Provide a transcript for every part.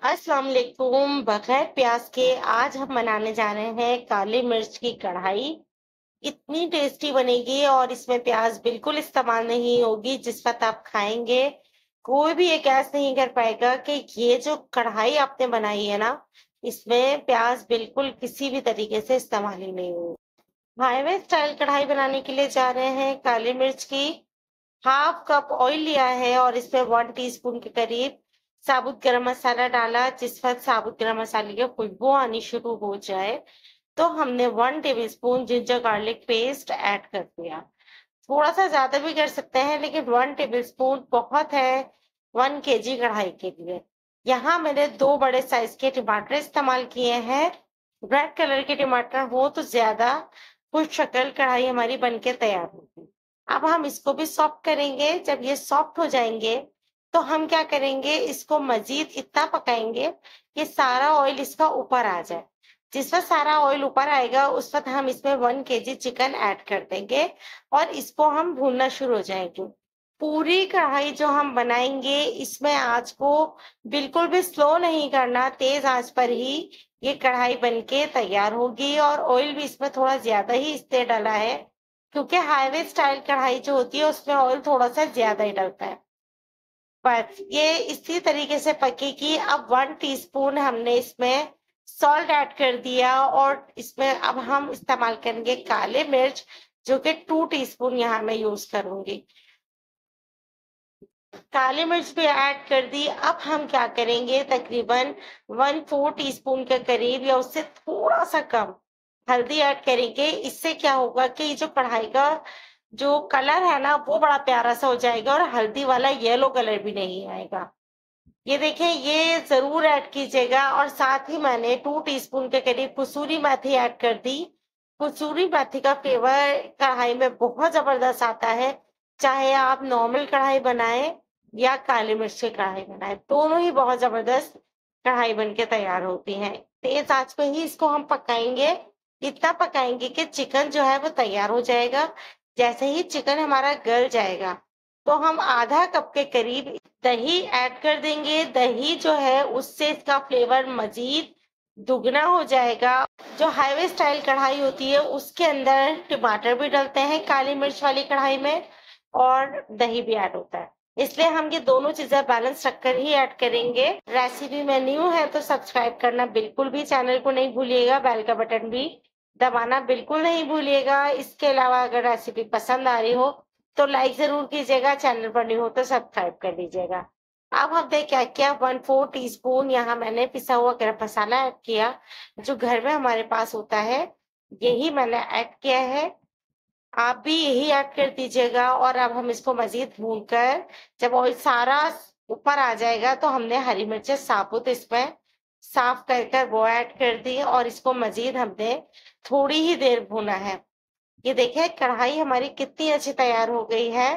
अस्सलाम वालेकुम। बगैर प्याज के आज हम बनाने जा रहे हैं काली मिर्च की कढ़ाई। इतनी टेस्टी बनेगी और इसमें प्याज बिल्कुल इस्तेमाल नहीं होगी। जिस वक्त आप खाएंगे कोई भी ये गैस नहीं कर पाएगा कि ये जो कढ़ाई आपने बनाई है ना, इसमें प्याज बिल्कुल किसी भी तरीके से इस्तेमाल ही नहीं होगी। हाईवे स्टाइल कढ़ाई बनाने के लिए जा रहे हैं काली मिर्च की। हाफ कप ऑयल लिया है और इसमें 1 टीस्पून के करीब साबुत गरम मसाला डाला। जिस वक्त साबुत गरम मसाले की खुशबू आनी शुरू हो जाए तो हमने 1 table spoon ginger garlic paste add कर दिया। थोड़ा सा ज्यादा भी कर सकते हैं लेकिन 1 टेबल स्पून बहुत है 1 केजी कढ़ाई के लिए। यहाँ मैंने 2 बड़े साइज के टमाटर इस्तेमाल किए हैं। रेड कलर के टमाटर हो तो ज्यादा खुश शक्ल कढ़ाई हमारी बनके तैयार होगी। अब हम इसको भी सॉफ्ट करेंगे। जब ये सॉफ्ट हो जाएंगे तो हम क्या करेंगे, इसको मजीद इतना पकाएंगे कि सारा ऑयल इसका ऊपर आ जाए। जिस वक्त सारा ऑयल ऊपर आएगा उस वक्त हम इसमें 1 केजी चिकन ऐड कर देंगे और इसको हम भूनना शुरू हो जाएंगे। पूरी कढ़ाई जो हम बनाएंगे इसमें आंच को बिल्कुल भी स्लो नहीं करना, तेज आंच पर ही ये कढ़ाई बनके तैयार होगी। और ऑयल भी इसमें थोड़ा ज्यादा ही इसलिए डाला है क्योंकि हाईवे स्टाइल कढ़ाई जो होती है उसमें ऑयल थोड़ा सा ज्यादा ही डलता है। बस ये इसी तरीके से पकेगी। अब 1 टीस्पून हमने इसमें सॉल्ट ऐड कर दिया और इसमें अब हम इस्तेमाल करेंगे काले मिर्च, जो कि 2 टीस्पून यहाँ मैं यूज करूंगी। काली मिर्च भी ऐड कर दी। अब हम क्या करेंगे, तकरीबन 1/4 टीस्पून के करीब या उससे थोड़ा सा कम हल्दी ऐड करेंगे। इससे क्या होगा कि ये जो कढ़ाई का जो कलर है ना वो बड़ा प्यारा सा हो जाएगा और हल्दी वाला येलो कलर भी नहीं आएगा। ये देखें, ये जरूर ऐड कीजिएगा। और साथ ही मैंने 2 टीस्पून के करीब कसूरी मेथी ऐड कर दी। कसूरी मेथी का फ्लेवर कढ़ाई में बहुत जबरदस्त आता है। चाहे आप नॉर्मल कढ़ाई बनाएं या काली मिर्च की कढ़ाई बनाएं, दोनों ही बहुत जबरदस्त कढ़ाई बन के तैयार होती हैं। तेज आंच पे ही इसको हम पकाएंगे। इतना पकाएंगे कि चिकन जो है वो तैयार हो जाएगा। जैसे ही चिकन हमारा गल जाएगा तो हम आधा कप के करीब दही ऐड कर देंगे। दही जो है उससे इसका फ्लेवर मजीद दुगना हो जाएगा। जो हाईवे स्टाइल कढ़ाई होती है उसके अंदर टमाटर भी डलते हैं काली मिर्च वाली कढ़ाई में और दही भी ऐड होता है, इसलिए हम ये दोनों चीजें बैलेंस रखकर ही ऐड करेंगे। रेसिपी में न्यू है तो सब्सक्राइब करना बिल्कुल भी चैनल को नहीं भूलिएगा, बेल का बटन भी दबाना बिल्कुल नहीं भूलिएगा। इसके अलावा अगर रेसिपी पसंद आ रही हो तो लाइक जरूर कीजिएगा, चैनल पर न्यू हो तो सब्सक्राइब कर दीजिएगा। अब हमने क्या किया, 1/4 टीस्पून यहाँ मैंने पिसा हुआ गरम मसाला ऐड किया, जो घर में हमारे पास होता है, यही मैंने ऐड किया है। आप भी यही ऐड कर दीजिएगा। और अब हम इसको मजीद भूनकर जब ऑयल सारा ऊपर आ जाएगा तो हमने हरी मिर्चें साबुत इसमें साफ कर वो ऐड कर दी और इसको मजीद हमने थोड़ी ही देर भूना है। ये देखिए कढ़ाई हमारी कितनी अच्छी तैयार हो गई है।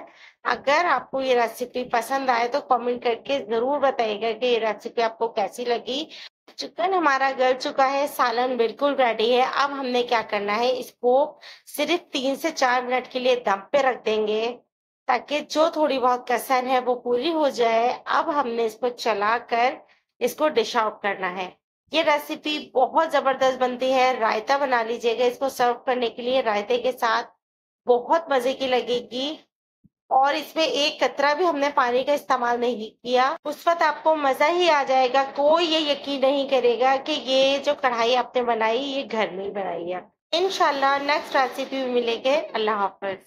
अगर आपको ये रेसिपी पसंद आए तो कमेंट करके जरूर बताइएगा कि ये रेसिपी आपको कैसी लगी। चिकन हमारा गल चुका है, सालन बिल्कुल रेडी है। अब हमने क्या करना है, इसको सिर्फ 3 से 4 मिनट के लिए दम पे रख देंगे ताकि जो थोड़ी बहुत कसर है वो पूरी हो जाए। अब हमने इसको चलाकर इसको डिश आउट करना है। ये रेसिपी बहुत जबरदस्त बनती है। रायता बना लीजिएगा इसको सर्व करने के लिए, रायते के साथ बहुत मजे की लगेगी। और इसमें एक कतरा भी हमने पानी का इस्तेमाल नहीं किया। उस वक्त आपको मजा ही आ जाएगा। कोई ये यकीन नहीं करेगा कि ये जो कढ़ाई आपने बनाई ये घर में ही बनाई है। इंशाल्लाह नेक्स्ट रेसिपी में मिलेंगे। अल्लाह हाफिज।